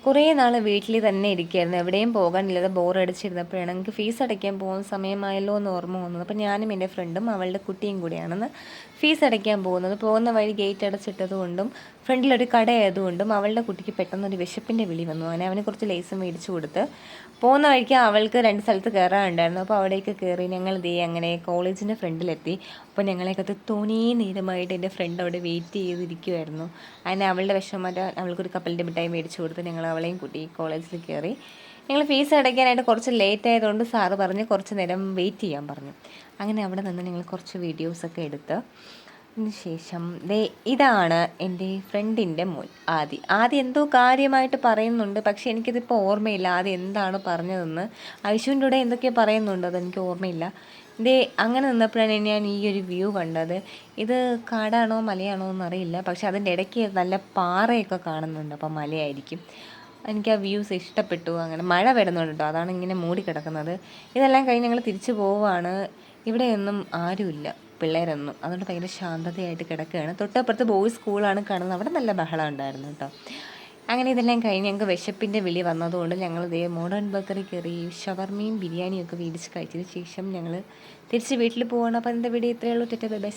കുറേ നാൾ വീട്ടിൽ തന്നെ ഇരിക്കുകയായിരുന്നു, എവിടെയും പോകാനില്ലാതെ ബോറടിച്ചിരുന്നപ്പോഴാണ് എനിക്ക് ഫീസ് അടയ്ക്കാൻ പോകുന്ന സമയമായല്ലോ എന്ന് ഓർമ്മ വന്നത്. അപ്പോൾ ഞാനും എൻ്റെ ഫ്രണ്ടും അവളുടെ കുട്ടിയും കൂടിയാണെന്ന് ഫീസ് അടയ്ക്കാൻ പോകുന്നത്. പോകുന്ന വഴി ഗേറ്റ് അടച്ചിട്ടതുകൊണ്ടും ഫ്രണ്ടിലൊരു കടയായതുകൊണ്ടും അവളുടെ കുട്ടിക്ക് പെട്ടെന്നൊരു വിശപ്പിൻ്റെ വിളി വന്നു. അങ്ങനെ അവന് കുറച്ച് ലേസ് മേടിച്ചു കൊടുത്ത് പോകുന്ന വഴിക്ക് അവൾക്ക് 2 സ്ഥലത്ത് കയറാനുണ്ടായിരുന്നു. അപ്പോൾ അവിടേക്ക് കയറി ഞങ്ങൾ അങ്ങനെ കോളേജിൻ്റെ ഫ്രണ്ടിലെത്തി. അപ്പോൾ ഞങ്ങളെക്കത്ത് തോനേ നേരമായിട്ട് എൻ്റെ ഫ്രണ്ട് അവിടെ വെയിറ്റ് ചെയ്തിരിക്കുമായിരുന്നു. അങ്ങനെ അവളുടെ വിഷമം മാറ്റാൻ അവൾക്കൊരു കപ്പലിൻ്റെ മിഠായി മേടിച്ചു കൊടുത്ത് ഞങ്ങൾ അവളെയും കൂട്ടി കോളേജിൽ കയറി. ഞങ്ങൾ ഫീസ് അടയ്ക്കാനായിട്ട് കുറച്ച് ലേറ്റ് ആയതുകൊണ്ട് സാറ് പറഞ്ഞ് കുറച്ച് നേരം വെയിറ്റ് ചെയ്യാൻ പറഞ്ഞു. അങ്ങനെ അവിടെ നിന്ന് ഞങ്ങൾ കുറച്ച് വീഡിയോസൊക്കെ എടുത്ത് ശേഷം ഇതാണ് എൻ്റെ ഫ്രണ്ടിൻ്റെ മോൻ ആദ്യം എന്തോ കാര്യമായിട്ട് പറയുന്നുണ്ട്, പക്ഷേ എനിക്കിതിപ്പോൾ ഓർമ്മയില്ല ആദ്യം എന്താണ് പറഞ്ഞതെന്ന്. ഐശുവിൻ്റെ കൂടെ എന്തൊക്കെയോ പറയുന്നുണ്ട്, അതെനിക്ക് ഓർമ്മയില്ല. അങ്ങനെ നിന്നപ്പോഴാണ് ഞാൻ ഈ ഒരു വ്യൂ കണ്ടത്. ഇത് കാടാണോ മലയാണോ എന്നറിയില്ല, പക്ഷെ അതിൻ്റെ ഇടയ്ക്ക് നല്ല പാറയൊക്കെ കാണുന്നുണ്ട്, അപ്പോൾ മലയായിരിക്കും. എനിക്ക് ആ വ്യൂസ് ഇഷ്ടപ്പെട്ടു. അങ്ങനെ മഴ വരുന്നുണ്ട് കേട്ടോ, അതാണ് ഇങ്ങനെ മൂടി കിടക്കുന്നത്. ഇതെല്ലാം കഴിഞ്ഞ് ഞങ്ങൾ തിരിച്ചു പോവുകയാണ്. ഇവിടെയൊന്നും ആരുമില്ല, പിള്ളേരൊന്നും, അതുകൊണ്ട് ഭയങ്കര ശാന്തതയായിട്ട് കിടക്കുകയാണ്. തൊട്ടപ്പുറത്ത് ബോയ്സ് സ്കൂളാണ് കാണുന്നത്, അവിടെ നല്ല ബഹളം ഉണ്ടായിരുന്നു കേട്ടോ. അങ്ങനെ ഇതെല്ലാം കഴിഞ്ഞ് ഞങ്ങൾക്ക് വിശപ്പിൻ്റെ വിളി വന്നതുകൊണ്ട് ഞങ്ങൾ മോഡേൺ ബേക്കറി കയറി ഷവർമയും ബിരിയാണിയും ഒക്കെ മേടിച്ച് കഴിച്ചതിന് ശേഷം ഞങ്ങൾ തിരിച്ച് വീട്ടിൽ പോവുകയാണ്. അപ്പോൾ എൻ്റെ വീഡിയോ ഇത്രയേ ഉള്ളൂ. Bye bye.